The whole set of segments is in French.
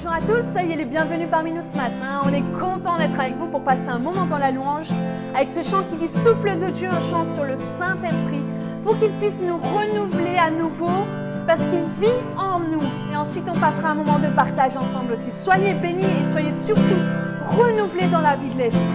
Bonjour à tous, soyez les bienvenus parmi nous ce matin. On est content d'être avec vous pour passer un moment dans la louange avec ce chant qui dit souffle de Dieu, un chant sur le Saint-Esprit pour qu'il puisse nous renouveler à nouveau parce qu'il vit en nous. Et ensuite on passera un moment de partage ensemble aussi. Soyez bénis et soyez surtout renouvelés dans la vie de l'Esprit.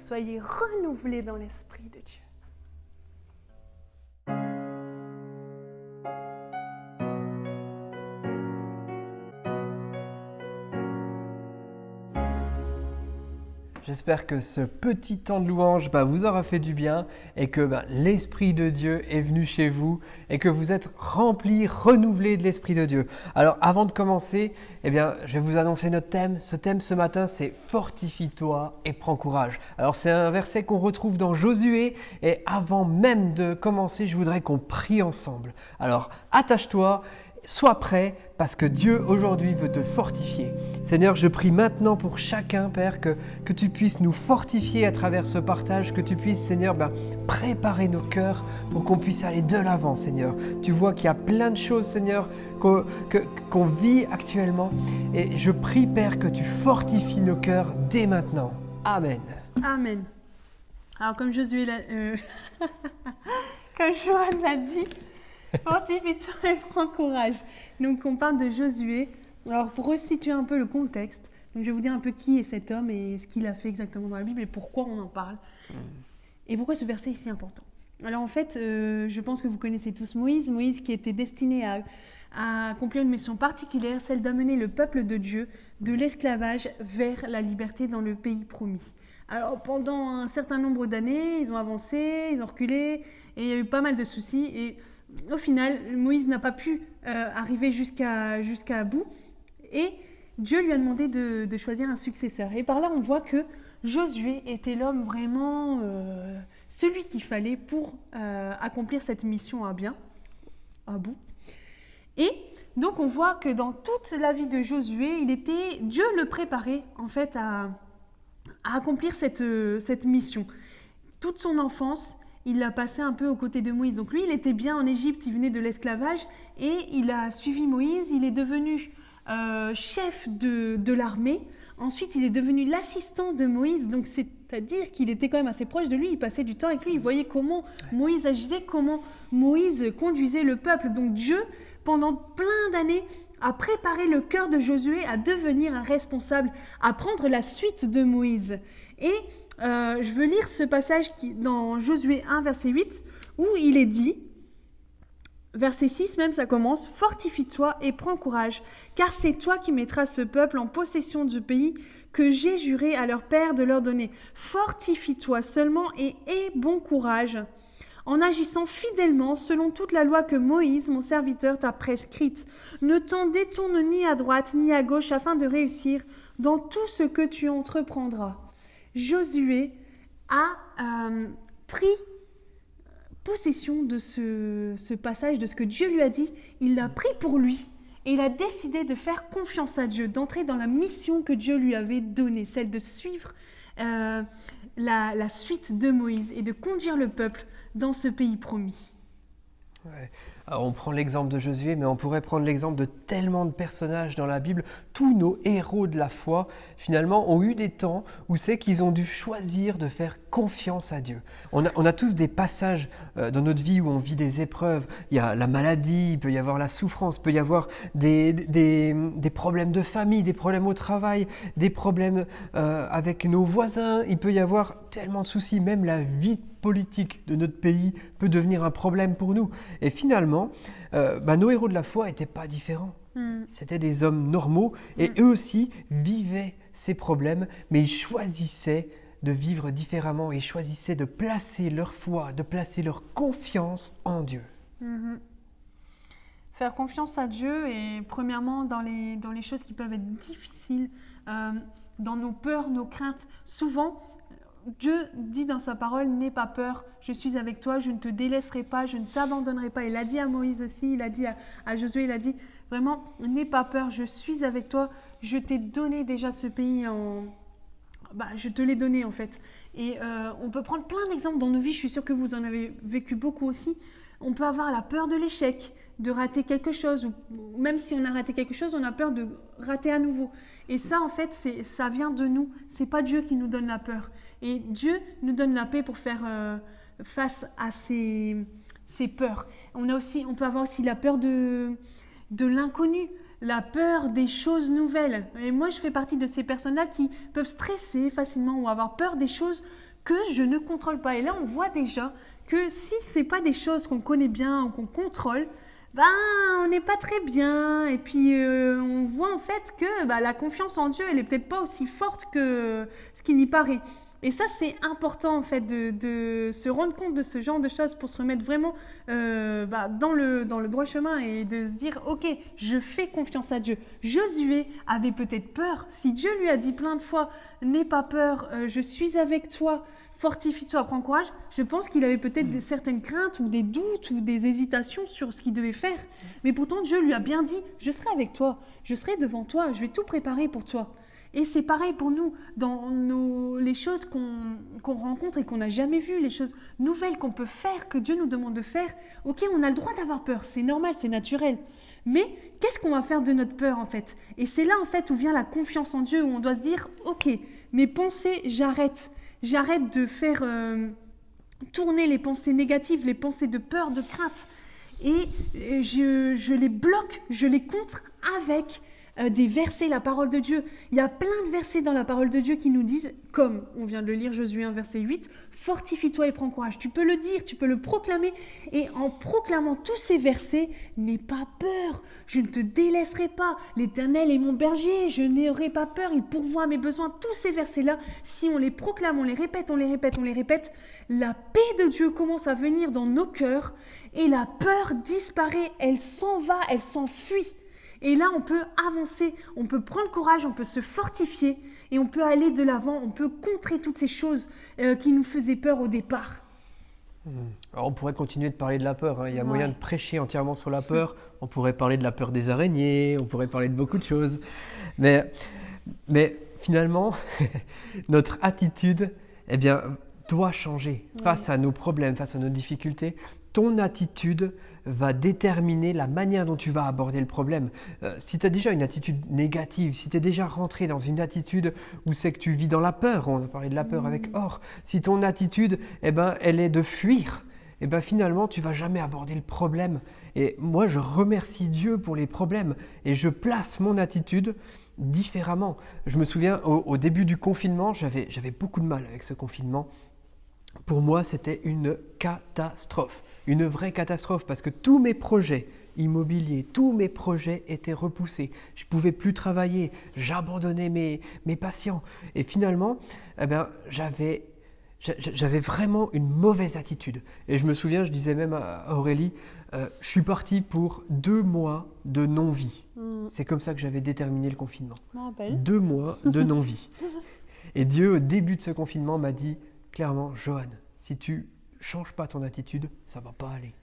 Soyez renouvelés dans l'Esprit de Dieu. J'espère que ce petit temps de louange vous aura fait du bien et que l'Esprit de Dieu est venu chez vous et que vous êtes remplis, renouvelés de l'Esprit de Dieu. Alors avant de commencer, je vais vous annoncer notre thème. Ce thème ce matin, c'est « Fortifie-toi et prends courage ». Alors c'est un verset qu'on retrouve dans Josué et avant même de commencer, je voudrais qu'on prie ensemble. Alors attache-toi sois prêt parce que Dieu aujourd'hui veut te fortifier. Seigneur, je prie maintenant pour chacun, Père, que tu puisses nous fortifier à travers ce partage, que tu puisses, Seigneur, préparer nos cœurs pour qu'on puisse aller de l'avant, Seigneur. Tu vois qu'il y a plein de choses, Seigneur, qu'on vit actuellement. Et je prie, Père, que tu fortifies nos cœurs dès maintenant. Amen. Amen. Alors, comme Josué l'a... comme Johan l'a dit, fortifie-toi et prends courage. Donc, on parle de Josué. Alors, pour resituer un peu le contexte, donc je vais vous dire un peu qui est cet homme et ce qu'il a fait exactement dans la Bible et pourquoi on en parle. Et pourquoi ce verset est si important. Alors, en fait, je pense que vous connaissez tous Moïse. Moïse qui était destiné à accomplir une mission particulière, celle d'amener le peuple de Dieu de l'esclavage vers la liberté dans le pays promis. Alors, pendant un certain nombre d'années, ils ont avancé, ils ont reculé, et il y a eu pas mal de soucis. Et au final, Moïse n'a pas pu arriver jusqu'à bout. Et Dieu lui a demandé de choisir un successeur. Et par là, on voit que Josué était l'homme vraiment, celui qu'il fallait pour accomplir cette mission à bout. Et donc, on voit que dans toute la vie de Josué, Dieu le préparait en fait à accomplir cette mission. Toute son enfance, il l'a passé un peu aux côtés de Moïse. Donc lui, il était bien en Égypte, il venait de l'esclavage et il a suivi Moïse. Il est devenu chef de l'armée. Ensuite, il est devenu l'assistant de Moïse. Donc c'est-à-dire qu'il était quand même assez proche de lui. Il passait du temps avec lui. Il voyait comment Moïse agissait, comment Moïse conduisait le peuple. Donc Dieu, pendant plein d'années, a préparé le cœur de Josué à devenir un responsable, à prendre la suite de Moïse. Et je veux lire ce passage dans Josué 1, verset 8, où il est dit, verset 6 même, ça commence, « Fortifie-toi et prends courage, car c'est toi qui mettras ce peuple en possession du pays que j'ai juré à leur père de leur donner. Fortifie-toi seulement et aie bon courage, en agissant fidèlement selon toute la loi que Moïse, mon serviteur, t'a prescrite. Ne t'en détourne ni à droite ni à gauche afin de réussir dans tout ce que tu entreprendras. » Josué a pris possession de ce passage, de ce que Dieu lui a dit. Il l'a pris pour lui et il a décidé de faire confiance à Dieu, d'entrer dans la mission que Dieu lui avait donnée, celle de suivre la suite de Moïse et de conduire le peuple dans ce pays promis. Ouais. Alors, on prend l'exemple de Josué, mais on pourrait prendre l'exemple de tellement de personnages dans la Bible. Tous nos héros de la foi, finalement, ont eu des temps où c'est qu'ils ont dû choisir de faire confiance à Dieu. On a tous des passages dans notre vie où on vit des épreuves. Il y a la maladie, il peut y avoir la souffrance, il peut y avoir des problèmes de famille, des problèmes au travail, des problèmes avec nos voisins. Il peut y avoir tellement de soucis, même la vie politique de notre pays peut devenir un problème pour nous. Et finalement, nos héros de la foi n'étaient pas différents. C'était des hommes normaux et eux aussi vivaient ces problèmes, mais ils choisissaient de vivre différemment. Ils choisissaient de placer leur foi, de placer leur confiance en Dieu. Faire confiance à Dieu et premièrement dans les choses qui peuvent être difficiles, dans nos peurs, nos craintes. Souvent, Dieu dit dans sa parole, n'aie pas peur, je suis avec toi, je ne te délaisserai pas, je ne t'abandonnerai pas. Il l'a dit à Moïse aussi, il a dit à Josué, il a dit vraiment, n'aie pas peur, je suis avec toi, je t'ai donné déjà ce pays je te l'ai donné en fait. Et on peut prendre plein d'exemples dans nos vies, je suis sûre que vous en avez vécu beaucoup aussi. On peut avoir la peur de l'échec, de rater quelque chose, ou même si on a raté quelque chose, on a peur de rater à nouveau. Et ça, en fait, ça vient de nous. C'est pas Dieu qui nous donne la peur. Et Dieu nous donne la paix pour faire face à ces peurs. On peut avoir aussi la peur de l'inconnu, la peur des choses nouvelles. Et moi, je fais partie de ces personnes-là qui peuvent stresser facilement ou avoir peur des choses que je ne contrôle pas. Et là, on voit déjà que si ce n'est pas des choses qu'on connaît bien ou qu'on contrôle, on n'est pas très bien. Et puis, on voit en fait que la confiance en Dieu, elle n'est peut-être pas aussi forte que ce qui n'y paraît. Et ça, c'est important en fait de se rendre compte de ce genre de choses pour se remettre vraiment dans le droit chemin et de se dire « Ok, je fais confiance à Dieu ». Josué avait peut-être peur. Si Dieu lui a dit plein de fois « N'aie pas peur, je suis avec toi », fortifie-toi, prends courage, je pense qu'il avait peut-être certaines craintes ou des doutes ou des hésitations sur ce qu'il devait faire. Mais pourtant, Dieu lui a bien dit, je serai avec toi, je serai devant toi, je vais tout préparer pour toi. Et c'est pareil pour nous, dans les choses qu'on rencontre et qu'on n'a jamais vues, les choses nouvelles qu'on peut faire, que Dieu nous demande de faire. Ok, on a le droit d'avoir peur, c'est normal, c'est naturel. Mais qu'est-ce qu'on va faire de notre peur en fait? Et c'est là en fait où vient la confiance en Dieu, où on doit se dire, ok, mes pensées, j'arrête de faire tourner les pensées négatives, les pensées de peur, de crainte. Et je les bloque, je les contre avec des versets, la parole de Dieu. Il y a plein de versets dans la parole de Dieu qui nous disent, comme on vient de le lire, Josué 1, verset 8, fortifie-toi et prends courage. Tu peux le dire, tu peux le proclamer. Et en proclamant tous ces versets, n'aie pas peur, je ne te délaisserai pas. L'Éternel est mon berger, je n'aurai pas peur, il pourvoit mes besoins. Tous ces versets-là, si on les proclame, on les répète, la paix de Dieu commence à venir dans nos cœurs et la peur disparaît, elle s'en va, elle s'enfuit. Et là, on peut avancer, on peut prendre courage, on peut se fortifier et on peut aller de l'avant, on peut contrer toutes ces choses qui nous faisaient peur au départ. Alors, on pourrait continuer de parler de la peur, hein. Il y a moyen de prêcher entièrement sur la peur. On pourrait parler de la peur des araignées, on pourrait parler de beaucoup de choses. Mais finalement, notre attitude doit changer face à nos problèmes, face à nos difficultés. Ton attitude va déterminer la manière dont tu vas aborder le problème. Si tu as déjà une attitude négative, si tu es déjà rentré dans une attitude où c'est que tu vis dans la peur, on a parlé de la peur avec Or, si ton attitude, elle est de fuir, finalement, tu ne vas jamais aborder le problème. Et moi, je remercie Dieu pour les problèmes et je place mon attitude différemment. Je me souviens, au début du confinement, j'avais beaucoup de mal avec ce confinement. Pour moi, c'était une catastrophe, une vraie catastrophe, parce que tous mes projets immobiliers, tous mes projets étaient repoussés. Je ne pouvais plus travailler, j'abandonnais mes patients. Et finalement, j'avais vraiment une mauvaise attitude. Et je me souviens, je disais même à Aurélie, je suis parti pour 2 mois de non-vie. C'est comme ça que j'avais déterminé le confinement. Je me rappelle. 2 mois de non-vie. Et Dieu, au début de ce confinement, m'a dit clairement, Johan, si tu changes pas ton attitude, ça va pas aller.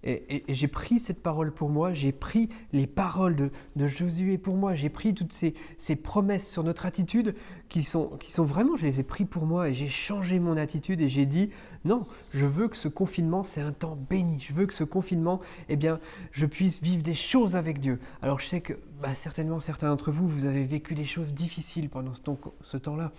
Et j'ai pris cette parole pour moi, j'ai pris les paroles de Josué pour moi, j'ai pris toutes ces promesses sur notre attitude qui sont vraiment, je les ai pris pour moi et j'ai changé mon attitude et j'ai dit non, je veux que ce confinement, c'est un temps béni. Je veux que ce confinement, je puisse vivre des choses avec Dieu. Alors je sais que certainement certains d'entre vous, vous avez vécu des choses difficiles pendant ce temps-là,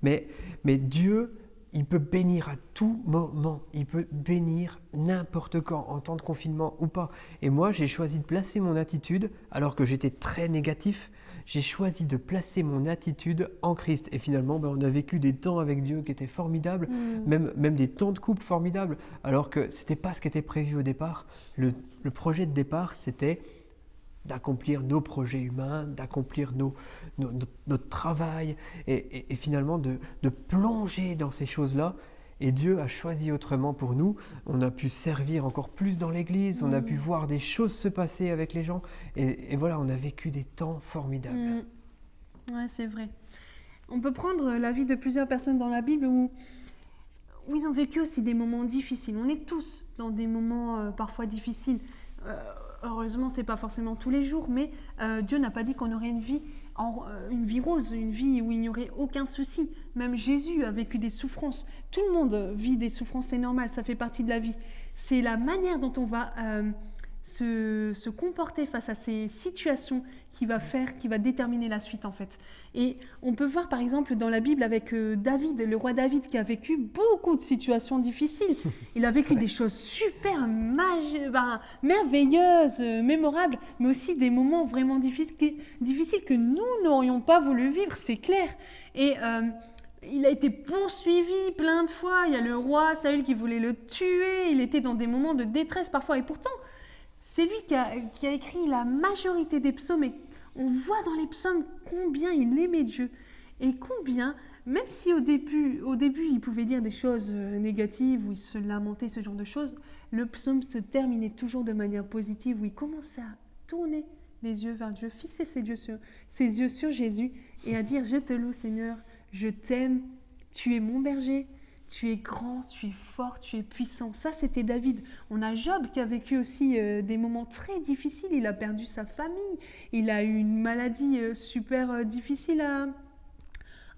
mais Dieu, il peut bénir à tout moment, il peut bénir n'importe quand, en temps de confinement ou pas. Et moi, j'ai choisi de placer mon attitude, alors que j'étais très négatif, j'ai choisi de placer mon attitude en Christ. Et finalement, on a vécu des temps avec Dieu qui étaient formidables, même des temps de couple formidables, alors que ce n'était pas ce qui était prévu au départ. Le projet de départ, c'était d'accomplir nos projets humains, d'accomplir notre travail et finalement de plonger dans ces choses-là. Et Dieu a choisi autrement pour nous. On a pu servir encore plus dans l'église, on a pu voir des choses se passer avec les gens. Et voilà, on a vécu des temps formidables. Ouais, c'est vrai. On peut prendre la vie de plusieurs personnes dans la Bible où ils ont vécu aussi des moments difficiles. On est tous dans des moments parfois difficiles. Heureusement, ce n'est pas forcément tous les jours, mais Dieu n'a pas dit qu'on aurait une vie rose, une vie où il n'y aurait aucun souci. Même Jésus a vécu des souffrances. Tout le monde vit des souffrances, c'est normal, ça fait partie de la vie. C'est la manière dont on va se comporter face à ces situations qui va déterminer la suite en fait. Et on peut voir par exemple dans la Bible avec David, le roi David qui a vécu beaucoup de situations difficiles. Il a vécu des choses super merveilleuses, mémorables, mais aussi des moments vraiment difficiles que nous n'aurions pas voulu vivre, c'est clair. Et il a été poursuivi plein de fois. Il y a le roi Saül qui voulait le tuer. Il était dans des moments de détresse parfois. Et pourtant, c'est lui qui a écrit la majorité des psaumes. Et on voit dans les psaumes combien il aimait Dieu. Et combien, même si au début il pouvait dire des choses négatives, où il se lamentait, ce genre de choses, le psaume se terminait toujours de manière positive, où il commençait à tourner les yeux vers Dieu, fixer ses yeux sur Jésus et à dire « Je te loue Seigneur, je t'aime, tu es mon berger, Tu es grand, tu es fort, tu es puissant. Ça, c'était David. On a Job qui a vécu aussi des moments très difficiles. Il a perdu sa famille. Il a eu une maladie super difficile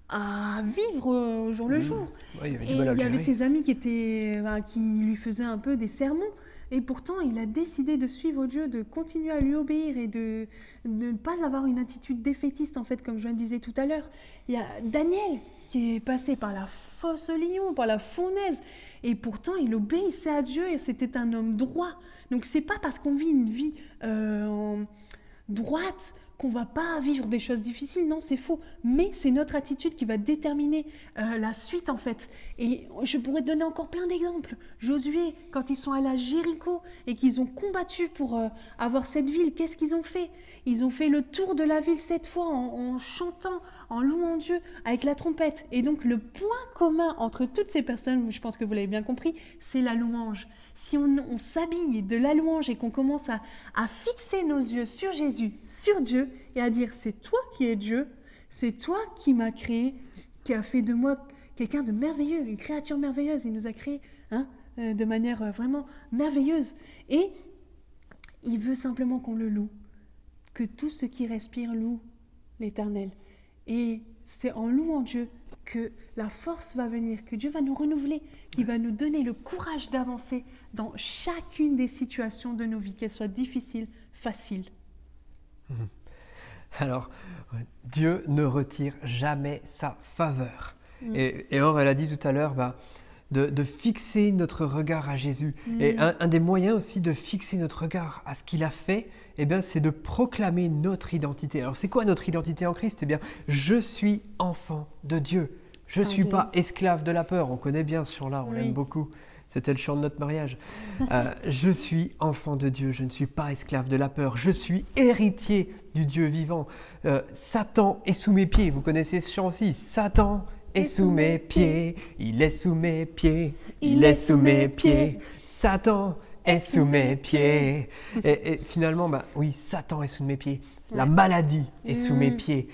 à vivre au jour le jour. Ouais, il avait du Et mal à il le y avait gérer. ses amis qui lui faisaient un peu des sermons. Et pourtant, il a décidé de suivre Dieu, de continuer à lui obéir et de ne pas avoir une attitude défaitiste, en fait, comme je le disais tout à l'heure. Il y a Daniel qui est passé par la fosse au lion, par la fournaise. Et pourtant, il obéissait à Dieu et c'était un homme droit. Donc, c'est pas parce qu'on vit une vie droite qu'on va pas vivre des choses difficiles. Non, c'est faux. Mais c'est notre attitude qui va déterminer la suite, en fait. Et je pourrais te donner encore plein d'exemples. Josué, quand ils sont allés à Jéricho et qu'ils ont combattu pour avoir cette ville, qu'est-ce qu'ils ont fait? Ils ont fait le tour de la ville 7 fois en chantant, en louant Dieu avec la trompette. Et donc, le point commun entre toutes ces personnes, je pense que vous l'avez bien compris, c'est la louange. Si on s'habille de la louange et qu'on commence à fixer nos yeux sur Jésus, sur Dieu, et à dire c'est toi qui es Dieu, c'est toi qui m'as créé, qui a fait de moi quelqu'un de merveilleux, une créature merveilleuse. Il nous a créés de manière vraiment merveilleuse. Et il veut simplement qu'on le loue, que tout ce qui respire loue l'Éternel. Et c'est en louant Dieu que la force va venir, que Dieu va nous renouveler, qu'il va nous donner le courage d'avancer dans chacune des situations de nos vies, qu'elles soient difficiles, faciles. Alors, Dieu ne retire jamais sa faveur. Et Or, elle a dit tout à l'heure, de fixer notre regard à Jésus. Et un des moyens aussi de fixer notre regard à ce qu'il a fait, eh bien, c'est de proclamer notre identité. Alors, c'est quoi notre identité en Christ? Eh bien, je suis enfant de Dieu. Je ne suis pas esclave de la peur. On connaît bien ce chant-là, on l'aime beaucoup. C'était le chant de notre mariage. Je suis enfant de Dieu, je ne suis pas esclave de la peur. Je suis héritier du Dieu vivant. Satan est sous mes pieds. Vous connaissez ce chant aussi. Satan est sous mes pieds. Il est sous mes pieds. Il est sous mes pieds. Satan est sous mes pieds. Et finalement, oui, Satan est sous mes pieds. La maladie est sous mes pieds.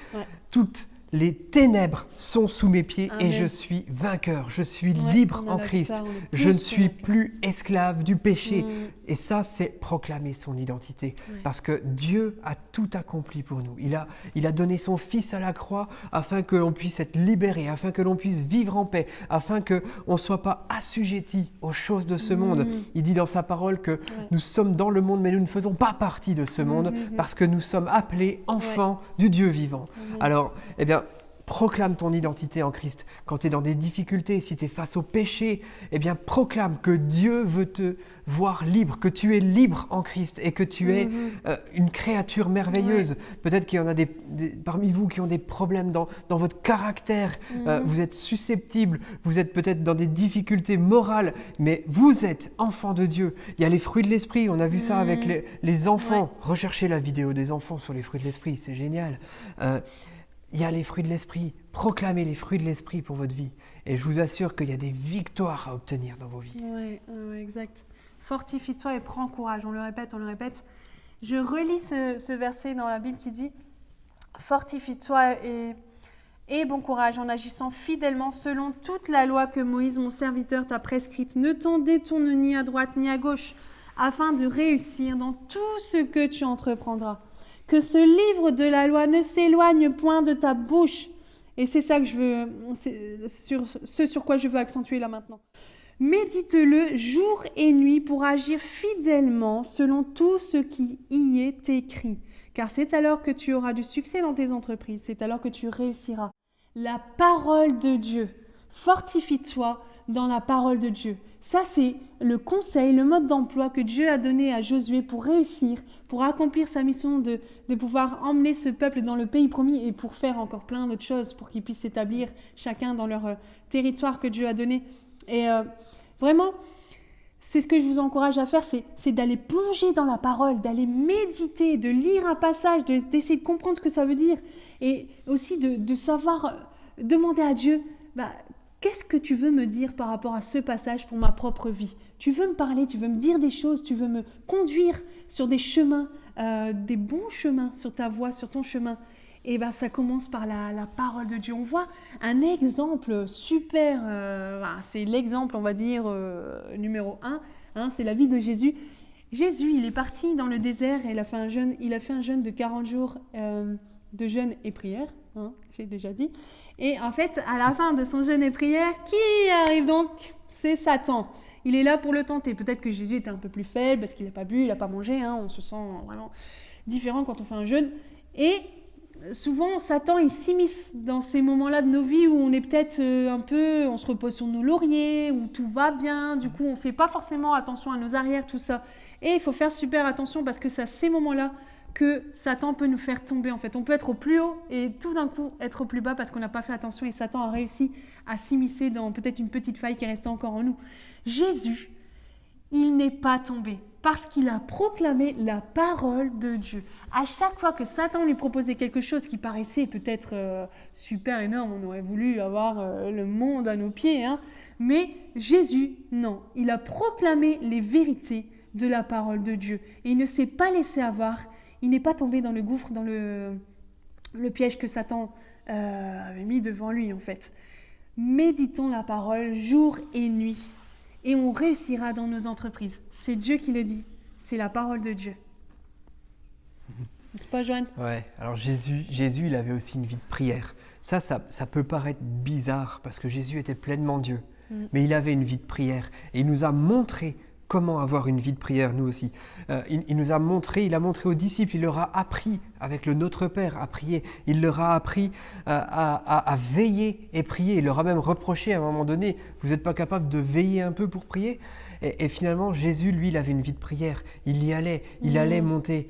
Toutes les ténèbres sont sous mes pieds. Amen. Et je suis vainqueur, je suis libre en Christ. Je ne suis plus esclave du péché. Et ça, c'est proclamer son identité. Parce que Dieu a tout accompli pour nous. Il a donné son Fils à la croix afin que l'on puisse être libéré, afin que l'on puisse vivre en paix, afin qu'on ne soit pas assujetti aux choses de ce monde. Il dit dans sa parole que nous sommes dans le monde, mais nous ne faisons pas partie de ce monde parce que nous sommes appelés enfants du Dieu vivant. Alors, eh bien, proclame ton identité en Christ. Quand tu es dans des difficultés, si tu es face au péché, eh bien proclame que Dieu veut te voir libre, que tu es libre en Christ et que tu es une créature merveilleuse. Peut-être qu'il y en a parmi vous qui ont des problèmes dans votre caractère. Vous êtes susceptibles, vous êtes peut-être dans des difficultés morales, mais vous êtes enfant de Dieu. Il y a les fruits de l'esprit, on a vu ça avec les enfants. Recherchez la vidéo des enfants sur les fruits de l'esprit, c'est génial. Il y a les fruits de l'esprit. Proclamez les fruits de l'esprit pour votre vie. Et je vous assure qu'il y a des victoires à obtenir dans vos vies. Oui, exact. Fortifie-toi et prends courage. On le répète, on le répète. Je relis ce verset dans la Bible qui dit « Fortifie-toi et bon courage en agissant fidèlement selon toute la loi que Moïse, mon serviteur, t'a prescrite. Ne t'en détourne ni à droite ni à gauche, afin de réussir dans tout ce que tu entreprendras. Que ce livre de la loi ne s'éloigne point de ta bouche. » Et c'est ça que je veux, ce sur quoi je veux accentuer là maintenant. « Médite-le jour et nuit pour agir fidèlement selon tout ce qui y est écrit. Car c'est alors que tu auras du succès dans tes entreprises, c'est alors que tu réussiras. » La parole de Dieu. Fortifie-toi dans la parole de Dieu. Ça, c'est le conseil, le mode d'emploi que Dieu a donné à Josué pour réussir, pour accomplir sa mission de pouvoir emmener ce peuple dans le pays promis et pour faire encore plein d'autres choses, pour qu'ils puissent s'établir chacun dans leur territoire que Dieu a donné. Et vraiment, c'est ce que je vous encourage à faire, c'est d'aller plonger dans la parole, d'aller méditer, de lire un passage, d'essayer de comprendre ce que ça veut dire et aussi de savoir demander à Dieu, qu'est-ce que tu veux me dire par rapport à ce passage pour ma propre vie? Tu veux me parler, tu veux me dire des choses, tu veux me conduire sur des chemins des bons chemins sur ta voie, sur ton chemin, et ben ça commence par la parole de Dieu. On voit un exemple super, c'est l'exemple, on va dire, numéro 1, hein, c'est la vie de Jésus. Jésus, il est parti dans le désert et il a fait un jeûne de 40 jours de jeûne et prière, hein, j'ai déjà dit. Et en fait, à la fin de son jeûne et prière, qui arrive donc? C'est Satan. Il est là pour le tenter. Peut-être que Jésus était un peu plus faible parce qu'il n'a pas bu, il n'a pas mangé. Hein, on se sent vraiment différent quand on fait un jeûne. Et souvent, Satan, il s'immisce dans ces moments-là de nos vies où on est peut-être on se repose sur nos lauriers, où tout va bien. Du coup, on ne fait pas forcément attention à nos arrières, tout ça. Et il faut faire super attention parce que c'est à ces moments-là que Satan peut nous faire tomber. En fait, on peut être au plus haut et tout d'un coup être au plus bas parce qu'on n'a pas fait attention et Satan a réussi à s'immiscer dans peut-être une petite faille qui est restée encore en nous. Jésus, il n'est pas tombé parce qu'il a proclamé la parole de Dieu. À chaque fois que Satan lui proposait quelque chose qui paraissait peut-être super énorme, on aurait voulu avoir le monde à nos pieds, hein, mais Jésus, non, il a proclamé les vérités de la parole de Dieu et il ne s'est pas laissé avoir. Il n'est pas tombé dans le gouffre, dans le piège que Satan avait mis devant lui, en fait. Méditons la parole jour et nuit, et on réussira dans nos entreprises. C'est Dieu qui le dit, c'est la parole de Dieu. N'est-ce pas, Joanne? Ouais, alors Jésus, il avait aussi une vie de prière. Ça peut paraître bizarre, parce que Jésus était pleinement Dieu, mais il avait une vie de prière, et il nous a montré comment avoir une vie de prière, nous aussi. Il a montré aux disciples, il leur a appris, avec le Notre Père, à prier. Il leur a appris à veiller et prier. Il leur a même reproché à un moment donné, vous n'êtes pas capable de veiller un peu pour prier? Et finalement, Jésus, lui, il avait une vie de prière. Il y allait, il allait monter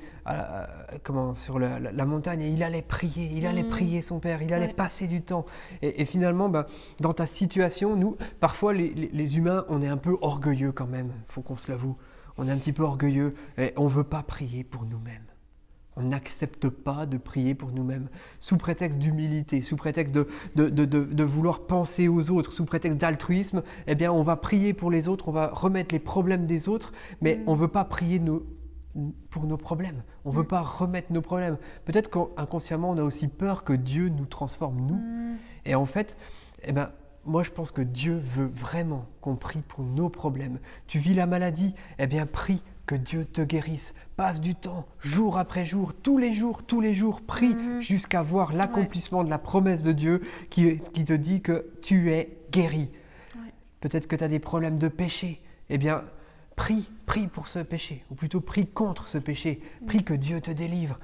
sur la montagne et il allait prier. Il allait prier son Père, il allait passer du temps. Et finalement, dans ta situation, nous, parfois, les humains, on est un peu orgueilleux quand même, il faut qu'on se l'avoue. On est un petit peu orgueilleux et on ne veut pas prier pour nous-mêmes. On n'accepte pas de prier pour nous-mêmes, sous prétexte d'humilité, sous prétexte de vouloir penser aux autres, sous prétexte d'altruisme. Eh bien, on va prier pour les autres, on va remettre les problèmes des autres, mais on ne veut pas prier pour nos problèmes. On ne veut pas remettre nos problèmes. Peut-être qu'inconsciemment, on a aussi peur que Dieu nous transforme, nous. Et en fait, moi, je pense que Dieu veut vraiment qu'on prie pour nos problèmes. Tu vis la maladie, eh bien, prie que Dieu te guérisse. Passe du temps, jour après jour, tous les jours, prie jusqu'à voir l'accomplissement de la promesse de Dieu qui te dit que tu es guéri. Ouais. Peut-être que tu as des problèmes de péché. Eh bien, prie pour ce péché, ou plutôt prie contre ce péché. Prie que Dieu te délivre,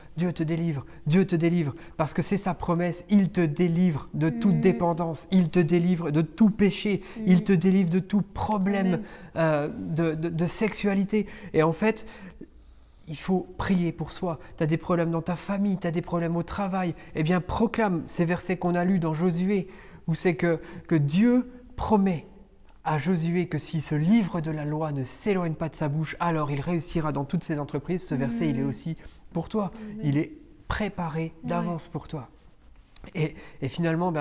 parce que c'est sa promesse. Il te délivre de toute dépendance, il te délivre de tout péché, il te délivre de tout problème de sexualité. Et en fait, il faut prier pour soi. Tu as des problèmes dans ta famille, tu as des problèmes au travail. Eh bien, proclame ces versets qu'on a lus dans Josué, où c'est que Dieu promet à Josué que si ce livre de la loi ne s'éloigne pas de sa bouche, alors il réussira dans toutes ses entreprises. Ce verset, il est aussi pour toi. Il est préparé d'avance pour toi. Et finalement,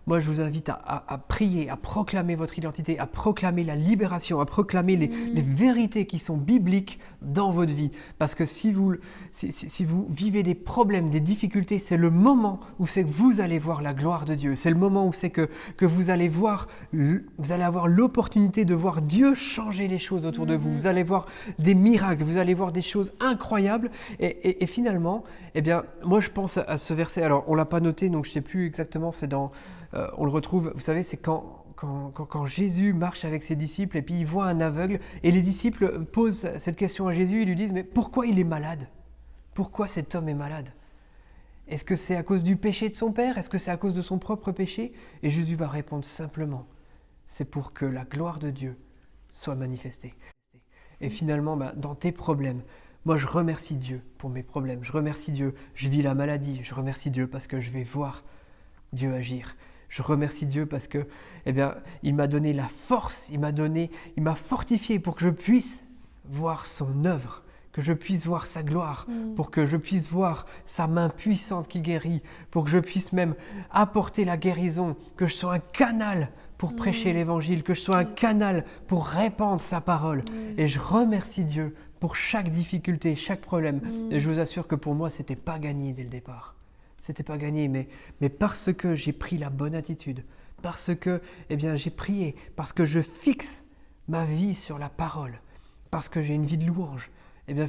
moi je vous invite à prier, à proclamer votre identité, à proclamer la libération, à proclamer les vérités qui sont bibliques dans votre vie. Parce que si vous vivez des problèmes, des difficultés, c'est le moment où c'est que vous allez voir la gloire de Dieu. C'est le moment où c'est que vous allez avoir l'opportunité de voir Dieu changer les choses autour de vous. Vous allez voir des miracles, vous allez voir des choses incroyables. Et finalement, eh bien, moi je pense à ce verset. Alors on ne l'a pas noté, donc je ne sais plus exactement, on le retrouve, vous savez, c'est quand Jésus marche avec ses disciples et puis il voit un aveugle et les disciples posent cette question à Jésus, ils lui disent « Mais pourquoi il est malade? Pourquoi cet homme est malade? Est-ce que c'est à cause du péché de son père? Est-ce que c'est à cause de son propre péché ?» Et Jésus va répondre simplement « C'est pour que la gloire de Dieu soit manifestée. » Et finalement, dans tes problèmes, moi, je remercie Dieu pour mes problèmes. Je remercie Dieu. Je vis la maladie. Je remercie Dieu parce que je vais voir Dieu agir. Je remercie Dieu parce que, il m'a donné la force. Il m'a fortifié pour que je puisse voir son œuvre, que je puisse voir sa gloire, pour que je puisse voir sa main puissante qui guérit, pour que je puisse même apporter la guérison, que je sois un canal pour prêcher l'évangile, que je sois un canal pour répandre sa parole. Et je remercie Dieu pour chaque difficulté, chaque problème. Et je vous assure que pour moi, c'était pas gagné dès le départ. C'était pas gagné, mais parce que j'ai pris la bonne attitude, parce que j'ai prié, parce que je fixe ma vie sur la parole, parce que j'ai une vie de louange,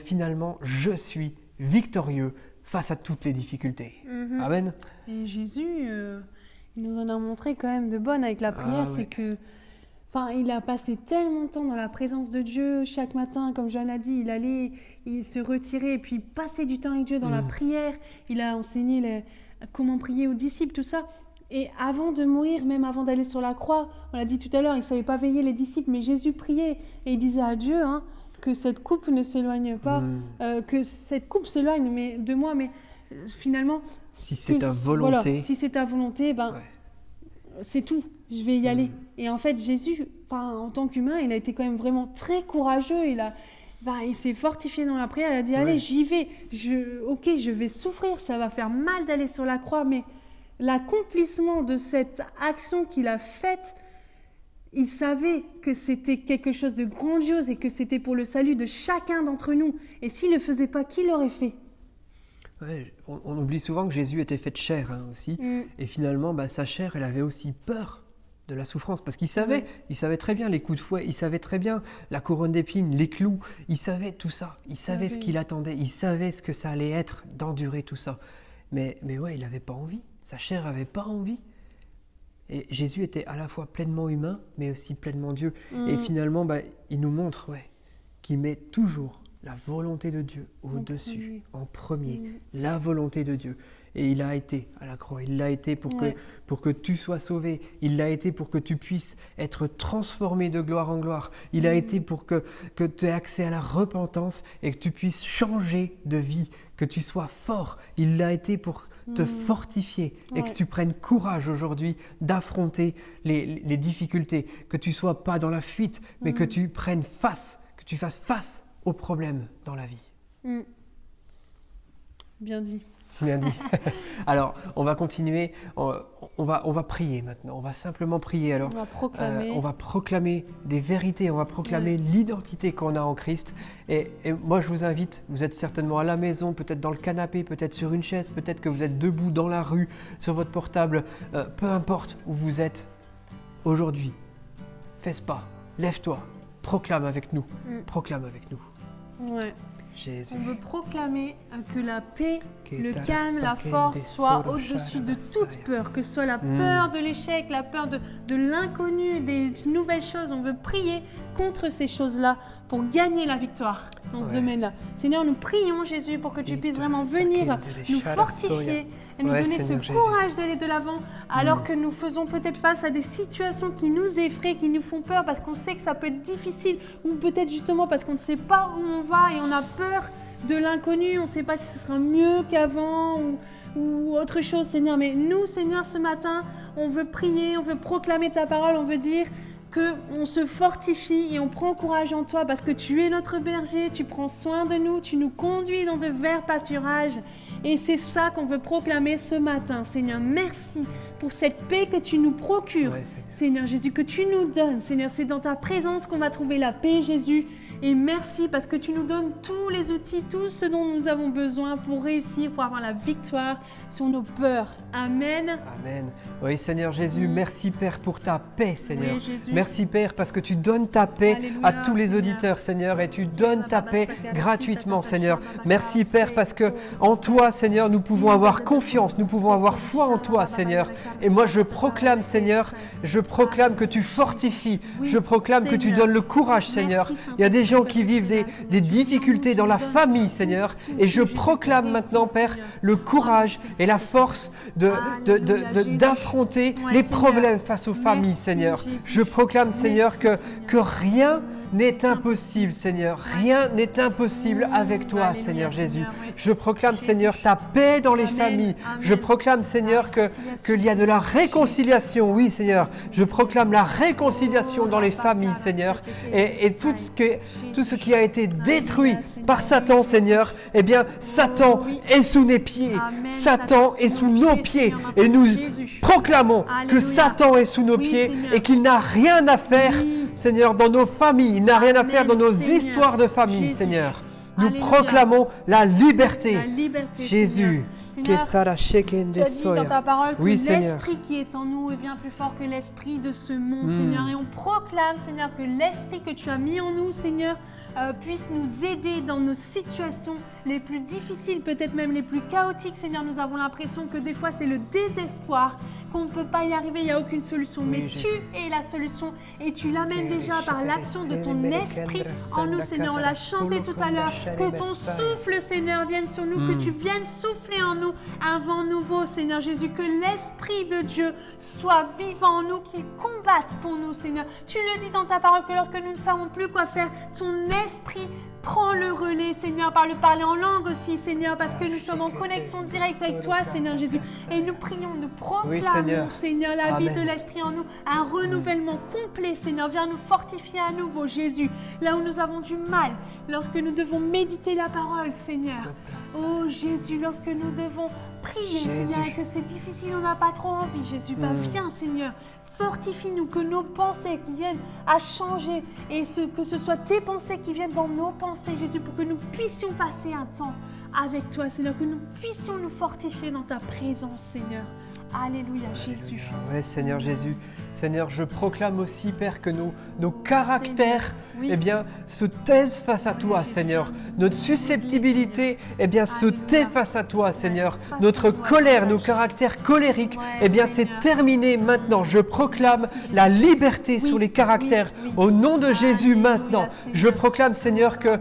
finalement, je suis victorieux face à toutes les difficultés. Amen. Et Jésus, il nous en a montré quand même de bonnes avec la prière, c'est que il a passé tellement de temps dans la présence de Dieu. Chaque matin, comme Joanne a dit, il se retirait et puis passer du temps avec Dieu dans la prière. Il a enseigné comment prier aux disciples, tout ça. Et avant de mourir, même avant d'aller sur la croix, on l'a dit tout à l'heure, il ne savait pas veiller les disciples, mais Jésus priait et il disait à Dieu que cette coupe ne s'éloigne pas, que cette coupe s'éloigne de moi, mais finalement... Si c'est ta volonté... Voilà, si c'est ta volonté, c'est tout, je vais y aller. Et en fait, Jésus, en tant qu'humain, il a été quand même vraiment très courageux, il s'est fortifié dans la prière, il a dit, allez, j'y vais, je vais souffrir, ça va faire mal d'aller sur la croix, mais l'accomplissement de cette action qu'il a faite, il savait que c'était quelque chose de grandiose et que c'était pour le salut de chacun d'entre nous. Et s'il ne le faisait pas, qui l'aurait fait ? On oublie souvent que Jésus était fait de chair aussi. Et finalement, sa chair, elle avait aussi peur de la souffrance. Parce qu'il savait, il savait très bien les coups de fouet, il savait très bien la couronne d'épines, les clous. Il savait tout ça. Il savait ce qu'il attendait. Il savait ce que ça allait être d'endurer tout ça. Mais il n'avait pas envie. Sa chair n'avait pas envie. Et Jésus était à la fois pleinement humain, mais aussi pleinement Dieu. Et finalement, il nous montre qu'il met toujours la volonté de Dieu au-dessus, en premier, la volonté de Dieu. Et il a été à la croix, il l'a été pour que tu sois sauvé, il l'a été pour que tu puisses être transformé de gloire en gloire, il a été pour que tu aies accès à la repentance et que tu puisses changer de vie, que tu sois fort, il l'a été pour te fortifier et que tu prennes courage aujourd'hui d'affronter les difficultés, que tu ne sois pas dans la fuite, mais que tu prennes que tu fasses face aux problèmes dans la vie. Bien dit. Bien dit. Alors, on va continuer, on va prier maintenant, on va simplement prier. Alors, on va proclamer des vérités, on va proclamer l'identité qu'on a en Christ. Et moi, je vous invite, vous êtes certainement à la maison, peut-être dans le canapé, peut-être sur une chaise, peut-être que vous êtes debout dans la rue, sur votre portable, peu importe où vous êtes. Aujourd'hui, fais ce pas, lève-toi, proclame avec nous, proclame avec nous. Ouais. Jésus. On veut proclamer que la paix, le calme, la force soient au-dessus de toute peur, que ce soit la peur de l'échec, la peur de l'inconnu, des nouvelles choses. On veut prier contre ces choses-là pour gagner la victoire dans ce domaine-là. Seigneur, nous prions, Jésus, pour que tu puisses vraiment venir nous fortifier et nous donner ce courage d'aller de l'avant alors que nous faisons peut-être face à des situations qui nous effraient, qui nous font peur parce qu'on sait que ça peut être difficile ou peut-être justement parce qu'on ne sait pas où on va et on a peur de l'inconnu, on ne sait pas si ce sera mieux qu'avant ou autre chose, Seigneur. Mais nous, Seigneur, ce matin, on veut prier, on veut proclamer ta parole, on veut dire qu'on se fortifie et on prend courage en toi parce que tu es notre berger, tu prends soin de nous, tu nous conduis dans de verts pâturages. Et c'est ça qu'on veut proclamer ce matin. Seigneur, merci pour cette paix que tu nous procures. Seigneur Jésus, que tu nous donnes. Seigneur, c'est dans ta présence qu'on va trouver la paix, Jésus. Et merci parce que tu nous donnes tous les outils, tout ce dont nous avons besoin pour réussir, pour avoir la victoire sur nos peurs. Amen. Amen. Oui, Seigneur Jésus, merci Père pour ta paix, Seigneur. Oui, Jésus. Merci Père parce que tu donnes ta paix à tous les auditeurs, Seigneur, et tu donnes ta paix gratuitement, Seigneur. Merci Père parce que en toi, Seigneur, nous pouvons avoir confiance, nous pouvons avoir foi en toi, Seigneur. Et moi, je proclame, Seigneur, je proclame que tu fortifies, je proclame que tu donnes le courage, Seigneur. Il y a des gens qui vivent des difficultés dans la famille, Seigneur, et je proclame maintenant, Père, le courage et la force d'affronter les problèmes face aux familles, Seigneur. Je proclame, Seigneur, que rien n'est impossible, Seigneur. Rien n'est impossible avec toi, Seigneur Jésus. Je proclame, Seigneur, ta paix dans les familles. Je proclame, Seigneur, qu'il y a de la réconciliation. Oui, Seigneur. Je proclame la réconciliation dans les familles, Seigneur. Et tout ce qui a été détruit par Satan, Seigneur, eh bien, Satan est sous nos pieds. Satan est sous nos pieds. Et nous proclamons que Satan est sous nos pieds et qu'il n'a rien à faire Seigneur, dans nos familles. Il n'a rien à faire dans nos Seigneur. histoires de famille, Jésus. Seigneur. Nous Alléluia. proclamons la liberté. La liberté, Jésus. Seigneur. Seigneur, tu as dit dans ta parole que Oui, Seigneur. l'esprit qui est en nous est bien plus fort que l'esprit de ce monde, Mm. Seigneur. Et on proclame, Seigneur, que l'esprit que tu as mis en nous, Seigneur, puisse nous aider dans nos situations les plus difficiles, peut-être même les plus chaotiques, Seigneur. Nous avons l'impression que des fois c'est le désespoir, qu'on ne peut pas y arriver, il n'y a aucune solution. Oui, Mais Jésus. tu es la solution et tu l'amènes déjà par l'action de ton esprit en nous, Seigneur. On l'a chanté tout à l'heure. Que ton souffle, Seigneur, vienne sur nous, que tu viennes souffler en nous un vent nouveau, Seigneur Jésus. Que l'Esprit de Dieu soit vivant en nous, qu'il combatte pour nous, Seigneur. Tu le dis dans ta parole que lorsque nous ne savons plus quoi faire, ton Esprit prend le relais, Seigneur, par le parler en langue aussi, Seigneur, parce que nous sommes en connexion directe avec toi, Seigneur Jésus. Et nous prions, nous proclamons, Seigneur, la vie de l'Esprit en nous, un renouvellement complet, Seigneur. Viens nous fortifier à nouveau, Jésus, là où nous avons du mal, lorsque nous devons méditer la parole, Seigneur. Oh Jésus, lorsque nous devons prier, Seigneur, et que c'est difficile, on n'a pas trop envie, Jésus. Viens, Seigneur. Fortifie-nous, que nos pensées viennent à changer et que ce soit tes pensées qui viennent dans nos pensées, Jésus, pour que nous puissions passer un temps avec toi, Seigneur, que nous puissions nous fortifier dans ta présence, Seigneur. Alléluia, Jésus. Oui, Seigneur Jésus. Seigneur, je proclame aussi, Père, que nos caractères, oui. eh bien, se taisent face à toi, Seigneur. Notre susceptibilité, eh bien, se tait face à toi, Seigneur. Notre colère, nos caractères colériques, eh bien, c'est terminé maintenant. Je proclame la liberté sur les caractères au nom de Jésus maintenant. Je proclame, Seigneur, que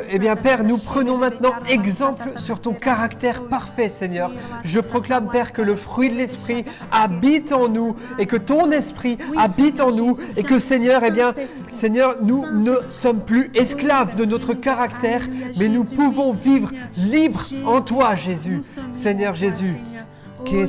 eh bien, Père, nous prenons maintenant exemple sur ton caractère parfait, Seigneur. Je proclame, Père, que le fruit de l'Esprit habite en nous et que ton Esprit habite en nous et que, Seigneur, eh bien, Seigneur, nous ne sommes plus esclaves de notre caractère, mais nous pouvons vivre libres en toi, Jésus. Seigneur Jésus. Oui,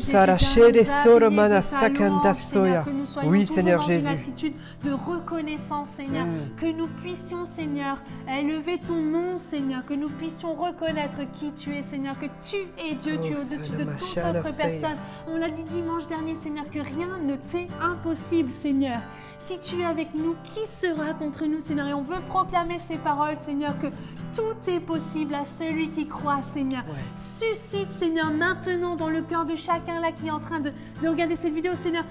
Seigneur Jésus. Une attitude de reconnaissance, Seigneur. Que nous puissions, Seigneur, élever ton nom, Seigneur. Que nous puissions reconnaître qui tu es, Seigneur. Que tu es Dieu, tu es au-dessus de toute autre personne. On l'a dit dimanche dernier, Seigneur, que rien ne t'est impossible, Seigneur. Si tu es avec nous, qui sera contre nous, Seigneur? Et on veut proclamer ces paroles, Seigneur, que tout est possible à celui qui croit, Seigneur. Suscite, Seigneur, maintenant dans le cœur de chacun là qui est en train de regarder cette vidéo, Seigneur,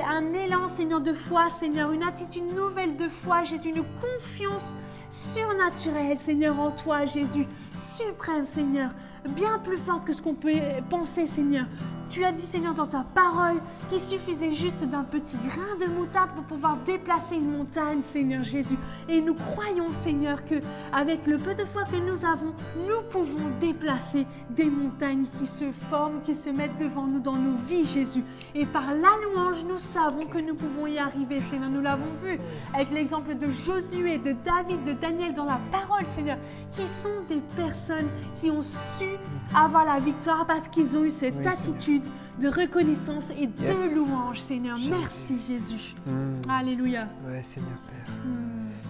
un élan, Seigneur, de foi, Seigneur, une attitude nouvelle de foi, Jésus, une confiance surnaturelle, Seigneur, en toi, Jésus, suprême, Seigneur, bien plus forte que ce qu'on peut penser, Seigneur. Tu as dit, Seigneur, dans ta parole qu'il suffisait juste d'un petit grain de moutarde pour pouvoir déplacer une montagne, Seigneur Jésus. Et nous croyons, Seigneur, qu'avec le peu de foi que nous avons, nous pouvons déplacer des montagnes qui se forment, qui se mettent devant nous dans nos vies, Jésus. Et par la louange, nous savons que nous pouvons y arriver, Seigneur. Nous l'avons vu avec l'exemple de Josué, de David, de Daniel dans la parole, Seigneur, qui sont des personnes qui ont su avoir la victoire parce qu'ils ont eu cette attitude de reconnaissance et de louange, Seigneur. Jésus. Merci, Jésus. Alléluia. Oui, Seigneur Père.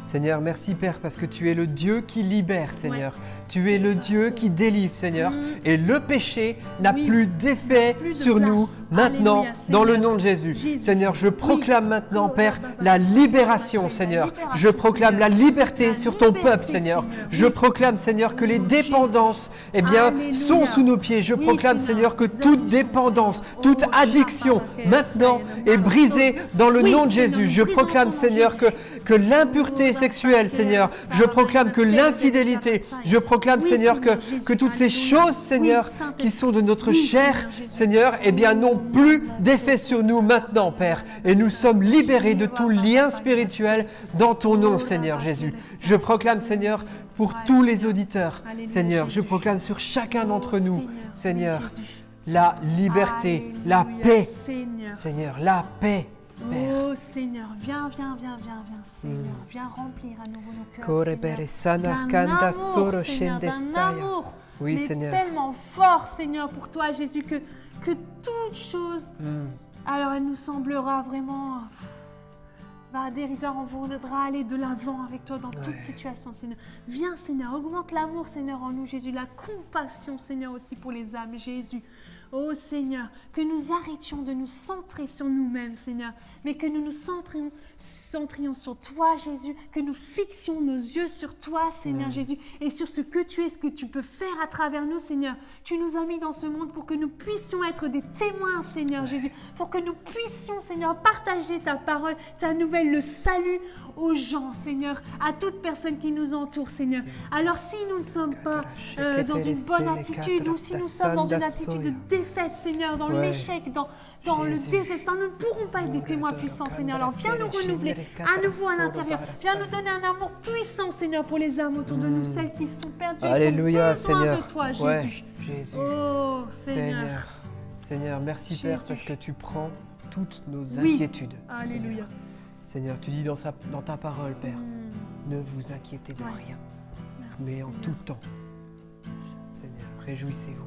Seigneur, merci Père, parce que tu es le Dieu qui libère, Seigneur. Tu es le Dieu qui délivre, Seigneur. Et le péché n'a plus d'effet sur nous maintenant, dans le nom de Jésus. Seigneur, je proclame maintenant, Père, la libération, Seigneur. Je proclame la liberté sur ton peuple, Seigneur. Je proclame, Seigneur, que les dépendances, eh bien, sont sous nos pieds. Je proclame, Seigneur, que toute dépendance, toute addiction, maintenant, est brisée dans le nom de Jésus. Je proclame, Seigneur, que l'impureté sexuelle, Seigneur, je proclame que l'infidélité, je proclame, Seigneur, que toutes ces choses, Seigneur, qui sont de notre chair, Seigneur, eh bien, n'ont plus d'effet sur nous maintenant, Père. Et nous sommes libérés de tout lien spirituel dans ton nom, Seigneur Jésus. Je proclame, Seigneur, pour tous les auditeurs, Seigneur, je proclame sur chacun d'entre nous, Seigneur, la liberté, la paix, Seigneur, la paix. Père. Oh Seigneur, viens, Seigneur, viens remplir à nouveau nos cœurs, Seigneur, d'un amour, oui, mais Seigneur, tellement fort, Seigneur, pour toi, Jésus, que toute chose, alors elle nous semblera vraiment dérisoire. On voudra aller de l'avant avec toi dans toute situation, Seigneur. Viens, Seigneur, augmente l'amour, Seigneur, en nous, Jésus, la compassion, Seigneur, aussi pour les âmes, Jésus. Oh Seigneur, que nous arrêtions de nous centrer sur nous-mêmes, Seigneur, mais que nous nous centrions sur toi, Jésus, que nous fixions nos yeux sur toi, Seigneur Jésus, et sur ce que tu es, ce que tu peux faire à travers nous, Seigneur. Tu nous as mis dans ce monde pour que nous puissions être des témoins, Seigneur Jésus, pour que nous puissions, Seigneur, partager ta parole, ta nouvelle, le salut aux gens, Seigneur, à toute personne qui nous entoure, Seigneur. Alors si nous ne sommes pas dans une bonne attitude, ou si nous sommes dans une attitude de défaite, Seigneur, dans l'échec, dans le désespoir, nous ne pourrons pas être des témoins puissants, Seigneur. Alors viens nous renouveler à nouveau à l'intérieur. Viens nous donner un amour puissant, Seigneur, pour les âmes autour de nous, celles qui sont perdues et qui ont besoin Seigneur. de toi, Jésus. Ouais, Jésus. Oh, Seigneur. Seigneur, merci Jésus. Père, parce que tu prends toutes nos inquiétudes. Alléluia. Seigneur, tu dis dans ta parole, Père, ne vous inquiétez de rien, Merci, mais en Seigneur. tout temps. Seigneur, réjouissez-vous.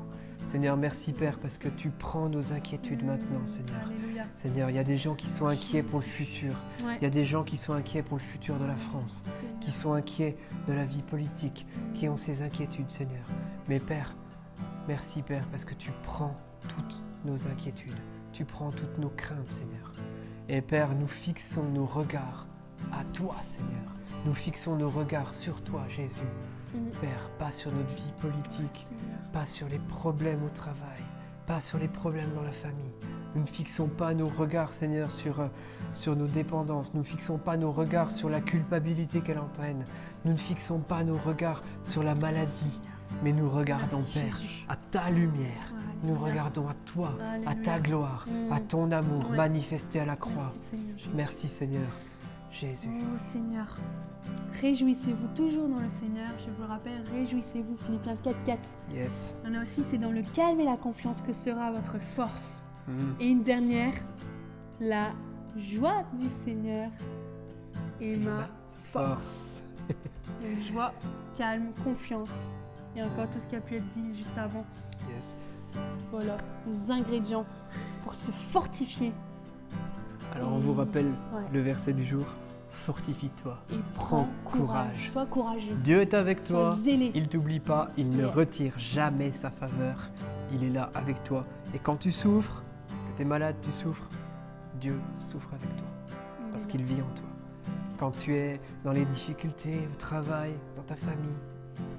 Seigneur, merci Père, parce que tu prends nos inquiétudes maintenant, Seigneur. Alléluia. Seigneur, il y a des gens qui sont inquiets pour le futur. Ouais. Il y a des gens qui sont inquiets pour le futur de la France, Seigneur. qui sont inquiets de la vie politique, qui ont ces inquiétudes, Seigneur. Mais Père, merci Père, parce que tu prends toutes nos inquiétudes. Tu prends toutes nos craintes, Seigneur. Et Père, nous fixons nos regards à toi, Seigneur. Nous fixons nos regards sur toi, Jésus. Père, pas sur notre vie politique, Seigneur. pas sur les problèmes au travail, pas sur les problèmes dans la famille. Nous ne fixons pas nos regards, Seigneur, sur nos dépendances. Nous ne fixons pas nos regards sur la culpabilité qu'elle entraîne. Nous ne fixons pas nos regards sur la maladie. Mais nous regardons, Merci, Père, Jésus. à ta lumière. Nous Alléluia. regardons à toi, à ta Alléluia. gloire, à ton amour Ouais. manifesté à la croix. Merci, Seigneur Jésus. Merci, Seigneur. Jésus. Oh Seigneur, réjouissez-vous toujours dans le Seigneur. Je vous le rappelle, réjouissez-vous, Philippiens 4:4. Yes. Il y en a aussi, c'est dans le calme et la confiance que sera votre force. Mm. Et une dernière, la joie du Seigneur est ma force. Donc, joie, calme, confiance. Et encore tout ce qui a pu être dit juste avant. Yes. Voilà, les ingrédients pour se fortifier. Alors, on vous rappelle Ouais. le verset du jour. Fortifie-toi. Et Prends prends courage. Sois courageux. Dieu est avec Sois toi. zélé. Il t'oublie pas. Il ne Yeah. retire jamais sa faveur. Il est là avec toi. Et quand tu souffres, que tu es malade, tu souffres, Dieu souffre avec toi. Parce qu'il vit en toi. Quand tu es dans les difficultés au travail, dans ta famille,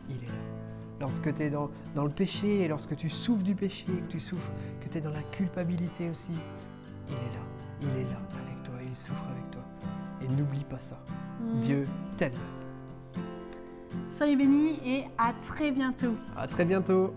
il est là. Lorsque tu es dans le péché et lorsque tu souffres du péché, que tu souffres, que tu es dans la culpabilité aussi, il est là. Il est là avec toi, il souffre avec toi. Et n'oublie pas ça. Dieu t'aime. Soyez bénis et à très bientôt. À très bientôt.